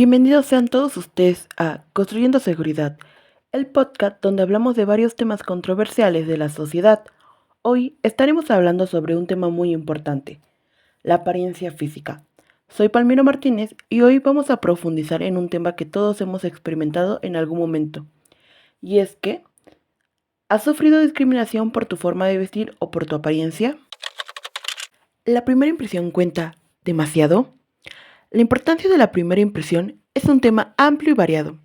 Bienvenidos sean todos ustedes a Construyendo Seguridad, el podcast donde hablamos de varios temas controversiales de la sociedad. Hoy estaremos hablando sobre un tema muy importante, la apariencia física. Soy Palmiro Martínez y hoy vamos a profundizar en un tema que todos hemos experimentado en algún momento. Y es que, ¿has sufrido discriminación por tu forma de vestir o por tu apariencia? ¿La primera impresión cuenta demasiado? La importancia de la primera impresión es un tema amplio y variado.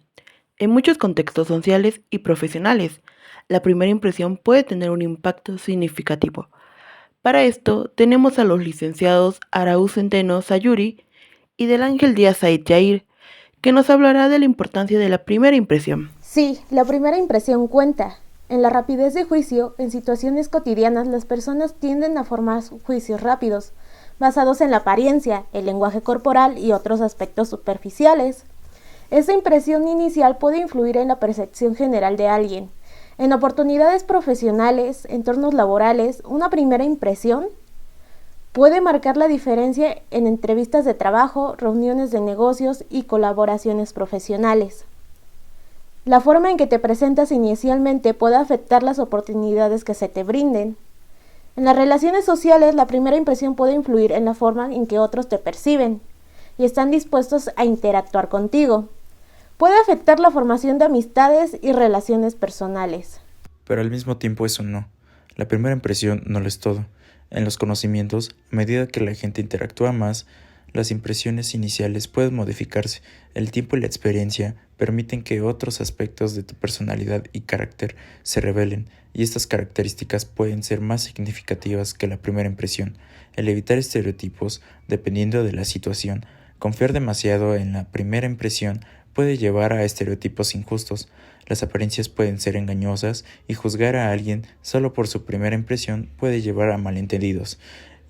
En muchos contextos sociales y profesionales, la primera impresión puede tener un impacto significativo. Para esto, tenemos a los licenciados Araúz Centeno Sayuri y del Ángel Díaz Said Yair, que nos hablará de la importancia de la primera impresión. Sí, la primera impresión cuenta. En la rapidez de juicio, en situaciones cotidianas, las personas tienden a formar juicios rápidos, basados en la apariencia, el lenguaje corporal y otros aspectos superficiales. Esta impresión inicial puede influir en la percepción general de alguien. En oportunidades profesionales, entornos laborales, una primera impresión puede marcar la diferencia en entrevistas de trabajo, reuniones de negocios y colaboraciones profesionales. La forma en que te presentas inicialmente puede afectar las oportunidades que se te brinden. En las relaciones sociales, la primera impresión puede influir en la forma en que otros te perciben y están dispuestos a interactuar contigo. Puede afectar la formación de amistades y relaciones personales. Pero al mismo tiempo eso no. La primera impresión no lo es todo. En los conocimientos, a medida que la gente interactúa más, las impresiones iniciales pueden modificarse. El tiempo y la experiencia permiten que otros aspectos de tu personalidad y carácter se revelen, y estas características pueden ser más significativas que la primera impresión. El evitar estereotipos, dependiendo de la situación, confiar demasiado en la primera impresión puede llevar a estereotipos injustos. Las apariencias pueden ser engañosas y juzgar a alguien solo por su primera impresión puede llevar a malentendidos.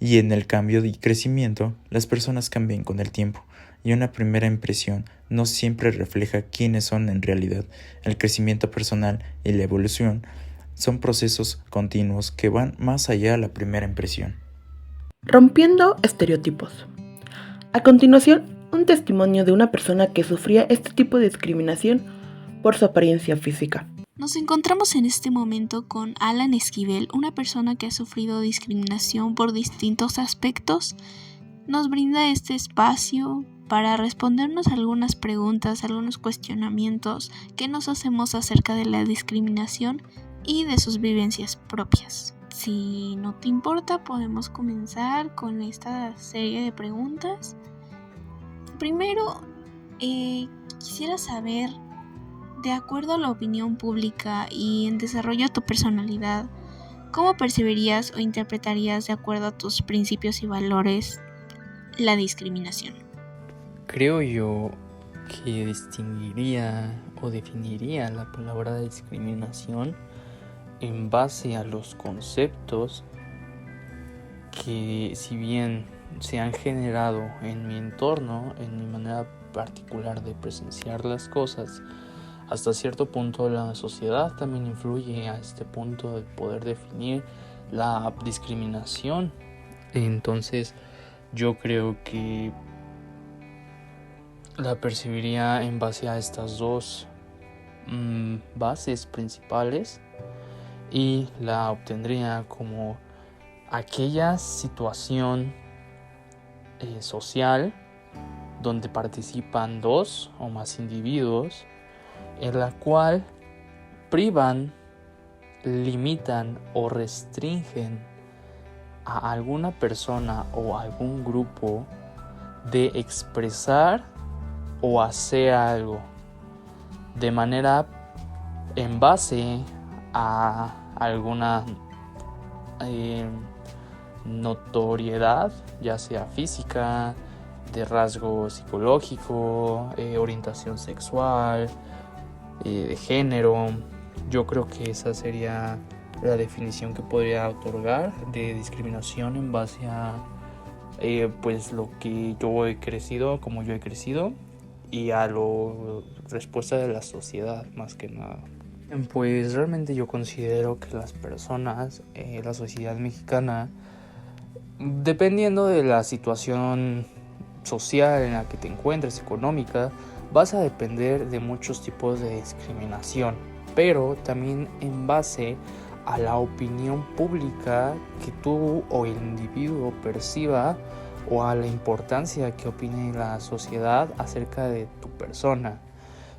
Y en el cambio y crecimiento, las personas cambian con el tiempo, y una primera impresión no siempre refleja quiénes son en realidad. El crecimiento personal y la evolución son procesos continuos que van más allá de la primera impresión. Rompiendo estereotipos. A continuación, un testimonio de una persona que sufría este tipo de discriminación por su apariencia física. Nos encontramos en este momento con Alan Esquivel, una persona que ha sufrido discriminación por distintos aspectos. Nos brinda este espacio para respondernos algunas preguntas, algunos cuestionamientos que nos hacemos acerca de la discriminación y de sus vivencias propias. Si no te importa, podemos comenzar con esta serie de preguntas. Primero, quisiera saber, de acuerdo a la opinión pública y en desarrollo de tu personalidad, ¿cómo percibirías o interpretarías, de acuerdo a tus principios y valores, la discriminación? Creo yo que distinguiría o definiría la palabra discriminación en base a los conceptos que, si bien se han generado en mi entorno, en mi manera particular de presenciar las cosas, hasta cierto punto la sociedad también influye a este punto de poder definir la discriminación. Entonces yo creo que la percibiría en base a estas dos bases principales y la obtendría como aquella situación social donde participan dos o más individuos en la cual privan, limitan o restringen a alguna persona o algún grupo de expresar o hacer algo de manera en base a alguna notoriedad, ya sea física, de rasgo psicológico, orientación sexual, de género. Yo creo que esa sería la definición que podría otorgar de discriminación en base a pues lo que yo he crecido, como yo he crecido, y a la respuesta de la sociedad más que nada. Pues realmente yo considero que las personas, la sociedad mexicana, dependiendo de la situación social en la que te encuentres, económica, vas a depender de muchos tipos de discriminación, pero también en base a la opinión pública que tú o el individuo perciba o a la importancia que opine la sociedad acerca de tu persona.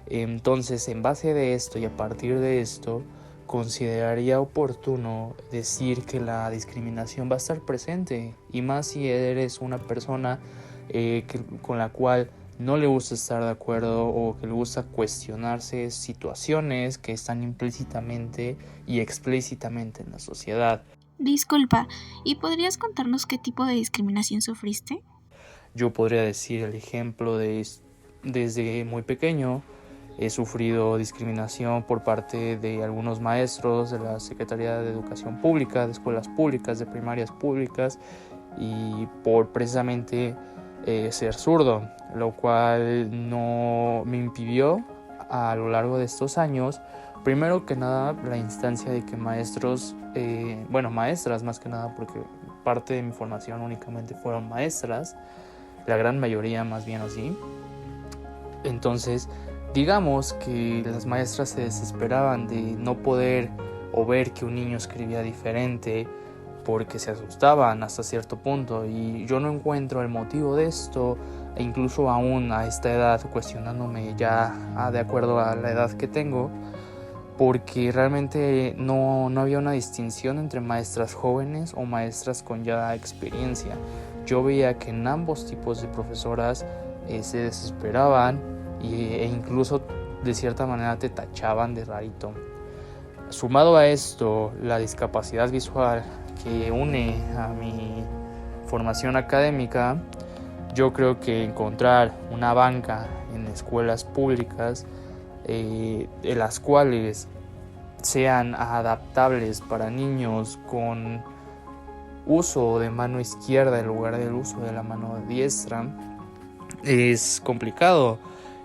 Entonces, en base de esto y a partir de esto, consideraría oportuno decir que la discriminación va a estar presente, y más si eres una persona con la cual no le gusta estar de acuerdo o que le gusta cuestionarse situaciones que están implícitamente y explícitamente en la sociedad. Disculpa, ¿y podrías contarnos qué tipo de discriminación sufriste? Yo podría decir el ejemplo de desde muy pequeño he sufrido discriminación por parte de algunos maestros de la Secretaría de Educación Pública, de escuelas públicas, de primarias públicas, y por precisamente ser zurdo, lo cual no me impidió a lo largo de estos años, primero que nada, la instancia de que maestras más que nada, porque parte de mi formación únicamente fueron maestras, la gran mayoría más bien así. Entonces, digamos que las maestras se desesperaban de no poder o ver que un niño escribía diferente porque se asustaban hasta cierto punto, y yo no encuentro el motivo de esto, e incluso aún a esta edad cuestionándome ya de acuerdo a la edad que tengo, porque realmente no había una distinción entre maestras jóvenes o maestras con ya experiencia. Yo veía que en ambos tipos de profesoras se desesperaban e incluso de cierta manera te tachaban de rarito. Sumado a esto, la discapacidad visual que une a mi formación académica, yo creo que encontrar una banca en escuelas públicas en las cuales sean adaptables para niños con uso de mano izquierda en lugar del uso de la mano diestra es complicado,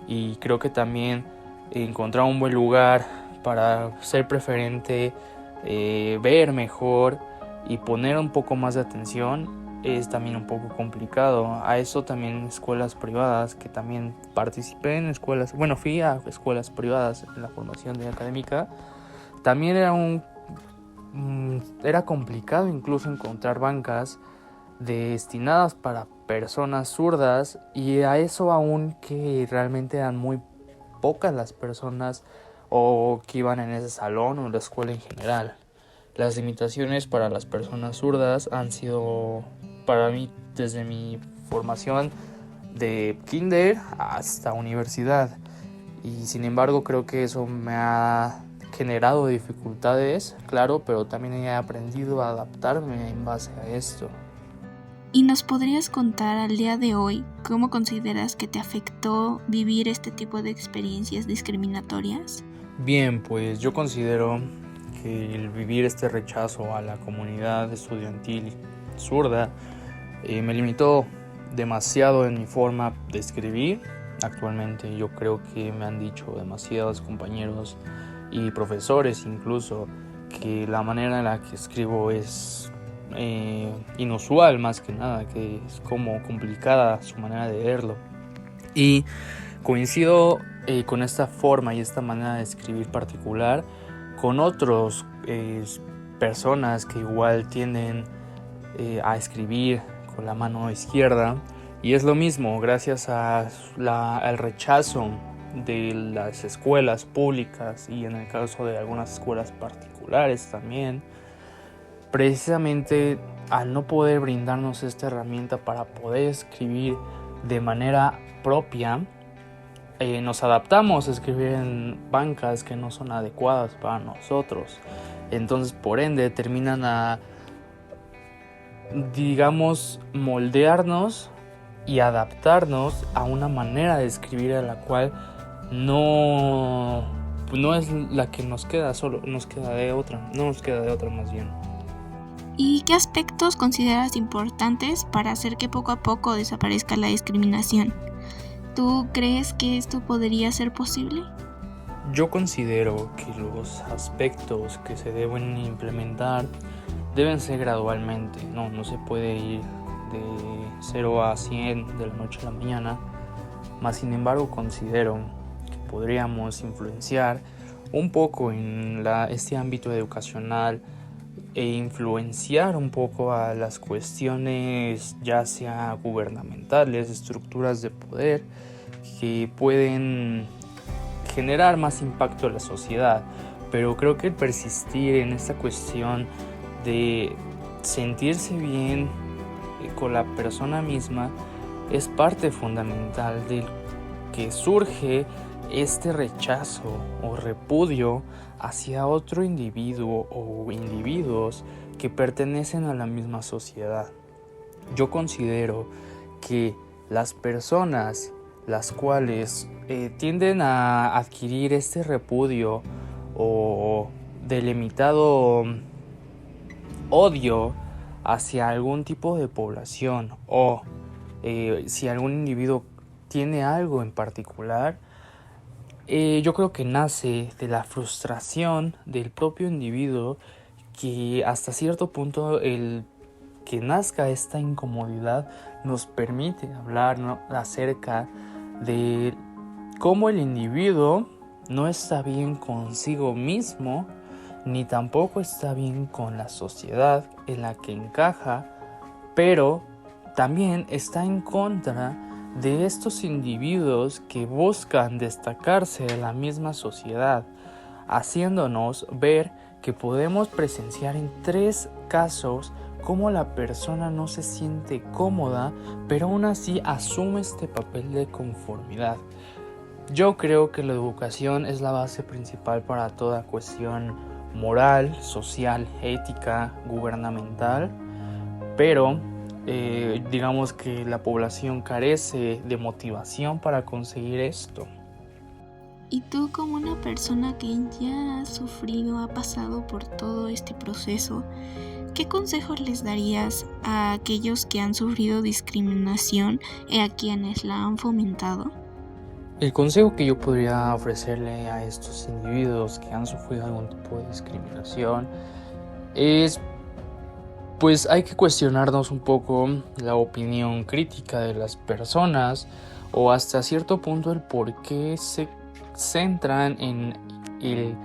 y creo que también encontrar un buen lugar para ser preferente, ver mejor y poner un poco más de atención es también un poco complicado. A eso también escuelas privadas, que también participé en escuelas, fui a escuelas privadas en la formación académica, también era complicado incluso encontrar bancas destinadas para personas zurdas, y a eso aún que realmente eran muy pocas las personas o que iban en ese salón o en la escuela en general. Las limitaciones para las personas zurdas han sido para mí desde mi formación de kinder hasta universidad, y sin embargo creo que eso me ha generado dificultades, claro, pero también he aprendido a adaptarme en base a esto. ¿Y nos podrías contar al día de hoy cómo consideras que te afectó vivir este tipo de experiencias discriminatorias? Bien, pues yo considero que el vivir este rechazo a la comunidad estudiantil zurda me limitó demasiado en mi forma de escribir. Actualmente yo creo que me han dicho demasiados compañeros y profesores incluso que la manera en la que escribo es inusual, más que nada, que es como complicada su manera de leerlo, y coincido con esta forma y esta manera de escribir particular con otros personas que igual tienden a escribir con la mano izquierda, y es lo mismo gracias al rechazo de las escuelas públicas y en el caso de algunas escuelas particulares también. Precisamente al no poder brindarnos esta herramienta para poder escribir de manera propia, nos adaptamos a escribir en bancas que no son adecuadas para nosotros. Entonces, por ende, terminan a, moldearnos y adaptarnos a una manera de escribir a la cual no es la que nos queda, no nos queda de otra más bien. ¿Y qué aspectos consideras importantes para hacer que poco a poco desaparezca la discriminación? ¿Tú crees que esto podría ser posible? Yo considero que los aspectos que se deben implementar deben ser gradualmente. No se puede ir de 0 a 100 de la noche a la mañana. Mas sin embargo considero que podríamos influenciar un poco en este ámbito educacional e influenciar un poco a las cuestiones ya sea gubernamentales, estructuras de poder que pueden generar más impacto en la sociedad. Pero creo que el persistir en esta cuestión de sentirse bien con la persona misma es parte fundamental de que surge este rechazo o repudio hacia otro individuo o individuos que pertenecen a la misma sociedad. Yo considero que las personas las cuales tienden a adquirir este repudio o delimitado odio hacia algún tipo de población o si algún individuo tiene algo en particular, yo creo que nace de la frustración del propio individuo, que hasta cierto punto el que nazca esta incomodidad nos permite hablar, ¿no?, acerca de cómo el individuo no está bien consigo mismo, ni tampoco está bien con la sociedad en la que encaja, pero también está en contra de estos individuos que buscan destacarse de la misma sociedad, haciéndonos ver que podemos presenciar en 3 casos cómo la persona no se siente cómoda, pero aún así asume este papel de conformidad. Yo creo que la educación es la base principal para toda cuestión moral, social, ética, gubernamental, pero digamos que la población carece de motivación para conseguir esto. Y tú, como una persona que ya ha sufrido, ha pasado por todo este proceso, ¿qué consejos les darías a aquellos que han sufrido discriminación y a quienes la han fomentado? El consejo que yo podría ofrecerle a estos individuos que han sufrido algún tipo de discriminación es, pues hay que cuestionarnos un poco la opinión crítica de las personas o hasta cierto punto el por qué se centran en el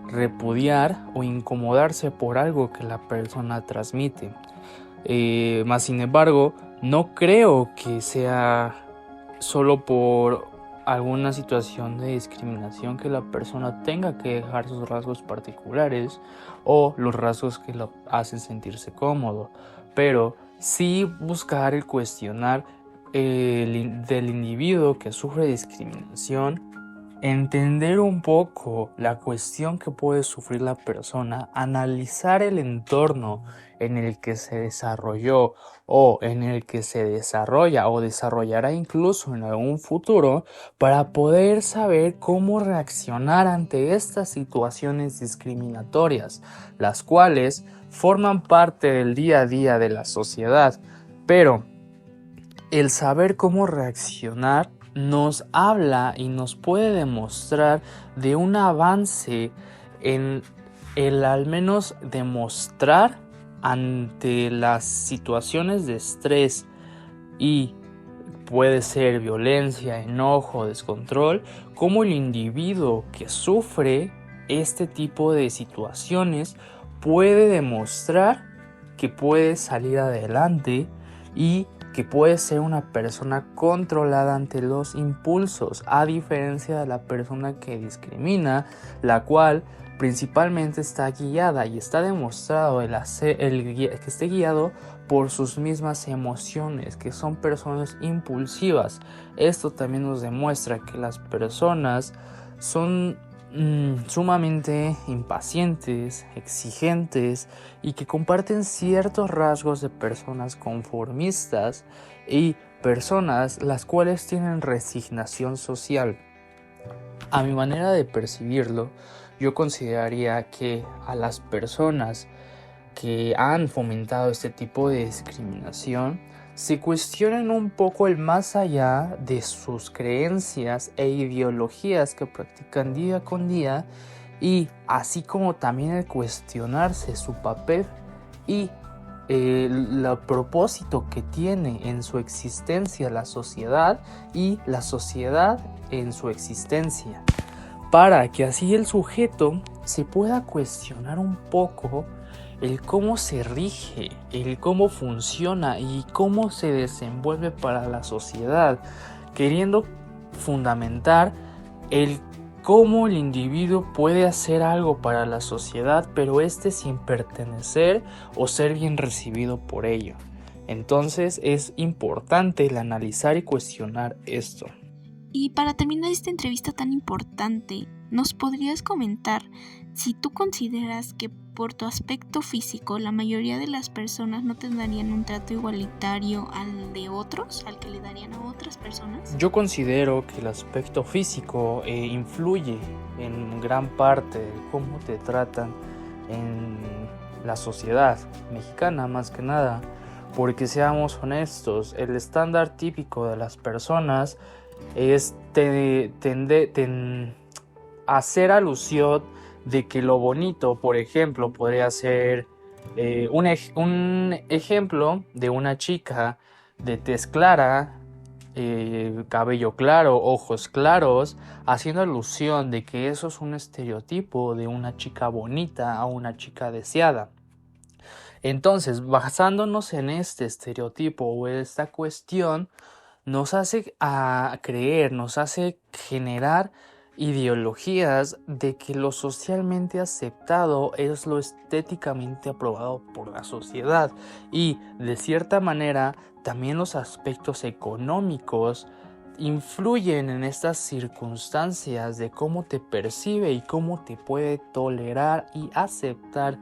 repudiar o incomodarse por algo que la persona transmite. Más sin embargo, no creo que sea solo por alguna situación de discriminación que la persona tenga que dejar sus rasgos particulares o los rasgos que lo hacen sentirse cómodo, pero sí buscar el cuestionar del individuo que sufre discriminación, entender un poco la cuestión que puede sufrir la persona, analizar el entorno en el que se desarrolló o en el que se desarrolla o desarrollará incluso en algún futuro, para poder saber cómo reaccionar ante estas situaciones discriminatorias, las cuales forman parte del día a día de la sociedad. Pero el saber cómo reaccionar nos habla y nos puede demostrar de un avance en el al menos demostrar ante las situaciones de estrés y puede ser violencia, enojo, descontrol, cómo el individuo que sufre este tipo de situaciones puede demostrar que puede salir adelante y que puede ser una persona controlada ante los impulsos, a diferencia de la persona que discrimina, la cual principalmente está guiada y está demostrado que esté guiado por sus mismas emociones, que son personas impulsivas. Esto también nos demuestra que las personas son sumamente impacientes, exigentes y que comparten ciertos rasgos de personas conformistas y personas las cuales tienen resignación social. A mi manera de percibirlo, yo consideraría que a las personas que han fomentado este tipo de discriminación se cuestionen un poco el más allá de sus creencias e ideologías que practican día con día, y así como también el cuestionarse su papel y el propósito que tiene en su existencia la sociedad y la sociedad en su existencia, para que así el sujeto se pueda cuestionar un poco el cómo se rige, el cómo funciona y cómo se desenvuelve para la sociedad, queriendo fundamentar el cómo el individuo puede hacer algo para la sociedad, pero sin pertenecer o ser bien recibido por ello. Entonces es importante el analizar y cuestionar esto. Y para terminar esta entrevista tan importante, ¿nos podrías comentar si tú consideras que por tu aspecto físico la mayoría de las personas no te darían un trato igualitario al de otros, al que le darían a otras personas? Yo considero que el aspecto físico influye en gran parte de cómo te tratan en la sociedad mexicana, más que nada, porque seamos honestos, el estándar típico de las personas es hacer alusión de que lo bonito, por ejemplo, podría ser un ejemplo de una chica de tez clara, cabello claro, ojos claros, haciendo alusión de que eso es un estereotipo de una chica bonita o una chica deseada. Entonces, basándonos en este estereotipo o esta cuestión, nos hace creer, nos hace generar ideologías de que lo socialmente aceptado es lo estéticamente aprobado por la sociedad, y de cierta manera también los aspectos económicos influyen en estas circunstancias de cómo te percibe y cómo te puede tolerar y aceptar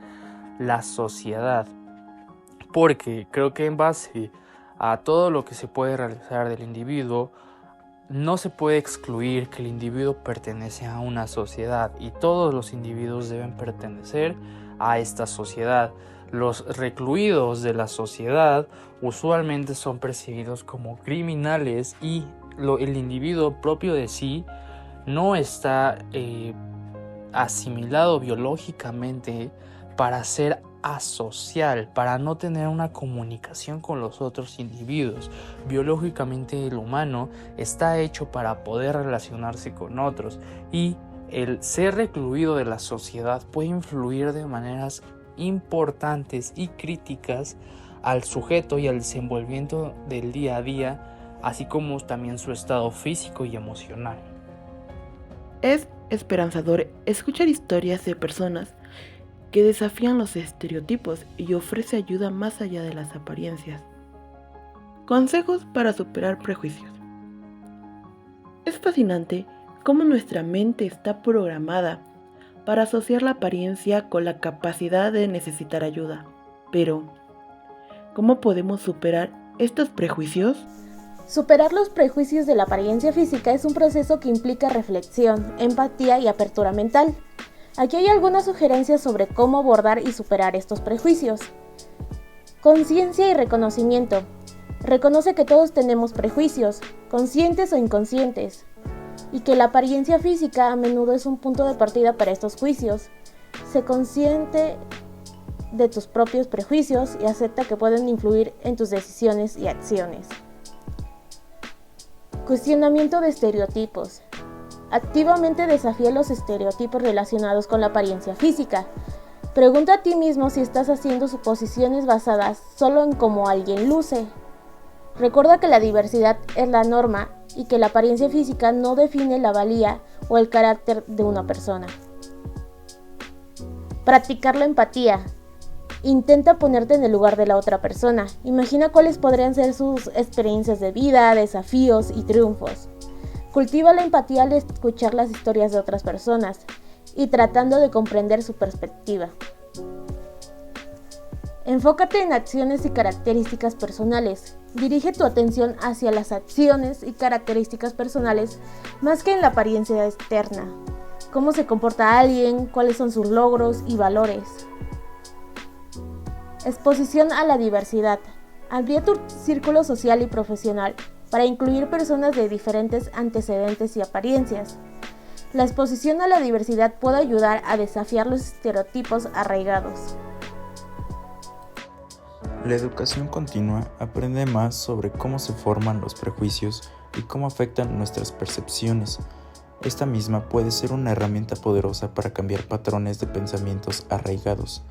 la sociedad, porque creo que en base a todo lo que se puede realizar del individuo, no se puede excluir que el individuo pertenece a una sociedad y todos los individuos deben pertenecer a esta sociedad. Los recluidos de la sociedad usualmente son percibidos como criminales y el individuo propio de sí no está asimilado biológicamente para ser asocial, para no tener una comunicación con los otros individuos. Biológicamente el humano está hecho para poder relacionarse con otros, y el ser recluido de la sociedad puede influir de maneras importantes y críticas al sujeto y al desenvolvimiento del día a día, así como también su estado físico y emocional. Es esperanzador escuchar historias de personas que desafían los estereotipos y ofrece ayuda más allá de las apariencias. Consejos para superar prejuicios. Es fascinante cómo nuestra mente está programada para asociar la apariencia con la capacidad de necesitar ayuda. Pero, ¿cómo podemos superar estos prejuicios? Superar los prejuicios de la apariencia física es un proceso que implica reflexión, empatía y apertura mental. Aquí hay algunas sugerencias sobre cómo abordar y superar estos prejuicios. Conciencia y reconocimiento. Reconoce que todos tenemos prejuicios, conscientes o inconscientes, y que la apariencia física a menudo es un punto de partida para estos juicios. Sé consciente de tus propios prejuicios y acepta que pueden influir en tus decisiones y acciones. Cuestionamiento de estereotipos. Activamente desafía los estereotipos relacionados con la apariencia física. Pregunta a ti mismo si estás haciendo suposiciones basadas solo en cómo alguien luce. Recuerda que la diversidad es la norma y que la apariencia física no define la valía o el carácter de una persona. Practicar la empatía. Intenta ponerte en el lugar de la otra persona. Imagina cuáles podrían ser sus experiencias de vida, desafíos y triunfos. Cultiva la empatía al escuchar las historias de otras personas y tratando de comprender su perspectiva. Enfócate en acciones y características personales. Dirige tu atención hacia las acciones y características personales más que en la apariencia externa. Cómo se comporta alguien, cuáles son sus logros y valores. Exposición a la diversidad. Amplía tu círculo social y profesional para incluir personas de diferentes antecedentes y apariencias. La exposición a la diversidad puede ayudar a desafiar los estereotipos arraigados. La educación continua aprende más sobre cómo se forman los prejuicios y cómo afectan nuestras percepciones. Esta misma puede ser una herramienta poderosa para cambiar patrones de pensamientos arraigados.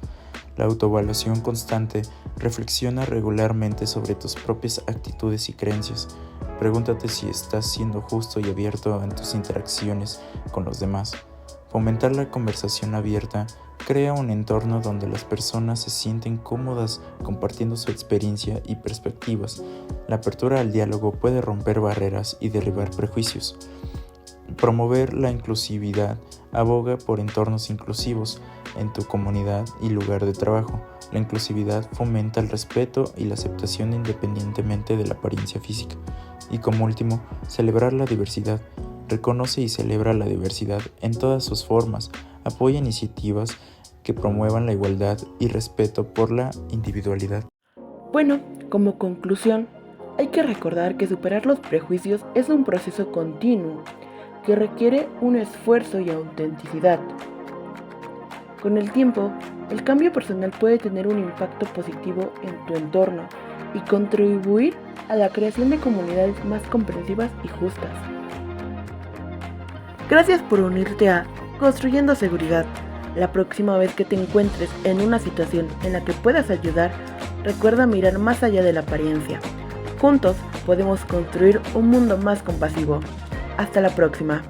La autoevaluación constante reflexiona regularmente sobre tus propias actitudes y creencias. Pregúntate si estás siendo justo y abierto en tus interacciones con los demás. Fomentar la conversación abierta crea un entorno donde las personas se sienten cómodas compartiendo su experiencia y perspectivas. La apertura al diálogo puede romper barreras y derribar prejuicios. Promover la inclusividad aboga por entornos inclusivos en tu comunidad y lugar de trabajo. La inclusividad fomenta el respeto y la aceptación independientemente de la apariencia física. Y como último, celebrar la diversidad. Reconoce y celebra la diversidad en todas sus formas. Apoya iniciativas que promuevan la igualdad y respeto por la individualidad. Bueno, como conclusión, hay que recordar que superar los prejuicios es un proceso continuo que requiere un esfuerzo y autenticidad. Con el tiempo, el cambio personal puede tener un impacto positivo en tu entorno y contribuir a la creación de comunidades más comprensivas y justas. Gracias por unirte a Construyendo Seguridad. La próxima vez que te encuentres en una situación en la que puedas ayudar, recuerda mirar más allá de la apariencia. Juntos podemos construir un mundo más compasivo. Hasta la próxima.